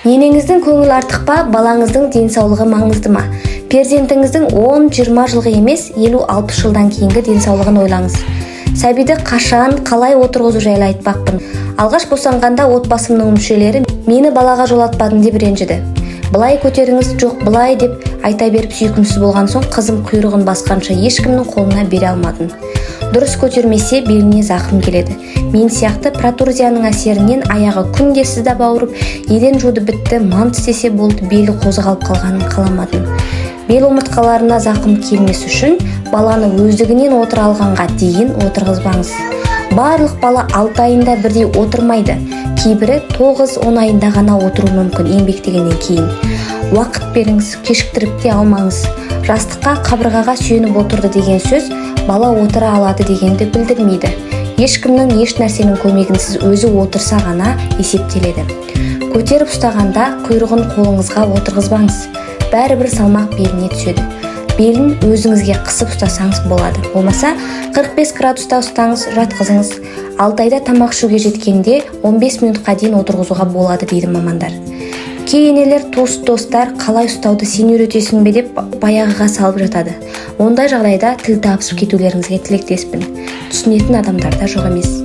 Енеңіздің көңілі артық па, балаңыздың денсаулығы маңызды ма? Перзентіңіздің 10-20 жылғы емес, 50-60 жылдан кейінгі денсаулығын ойлаңыз. Сәбиді қашан, қалай отырғызу жайлы айтпақпын. Алғаш босанғанда отбасымның мүшелері мені балаға жолатпадың деп ренжіді. Былай көтеріңіз, жоқ былай деп айта беріп сүйкімсіз болған соң қызым құйрығын басқанша ешкімнің қолына бере алмадым. Дұрыс көтермесе беліне зақым келеді. Мен сияқты протрузияның әсерінен аяғы күнде сыздап ауырып, еден жуды бітті, мант істесе болды, белі қозғалып қалғанын қаламадым. Бел омыртқаларына зақым келмес үшін баланы өздігінен отыра алғанға дейін отырғызбаңыз. Барлық бала 6 айында бірдей отырмайды. Кейбірі 9-10 айында ғана отыру мүмкін еңбектегеннен кейін. Уақыт беріңіз, кешіктіріп те алмаңыз. Жастыққа, қабырғаға сүйеніп отырды деген сөз бала отыра алады дегенді білдірмейді. Ешкімнің еш нәрсенің көмегінсіз өзі отырса ғана есептеледі. Көтеріп ұстағанда құйрығын қолыңызға отырғызбаңыз. Бәрібір салмақ беліне түседі. Белін өзіңізге қысып ұстасаңыз болады. Болмаса 45 градуста ұстаңыз, жатқызыңыз. 6 айда тамақ ішуге жеткенде 15 минутқа дейін отырғызуға болады дейді мамандар. Кей енелер достар қалай ұстауды сен үйретесің бе деп баяғыға салып жатады. Ондай жағдайда тіл табысып кетулеріңізге тілектеспін. Түсінетін адамдар да жоқ емес.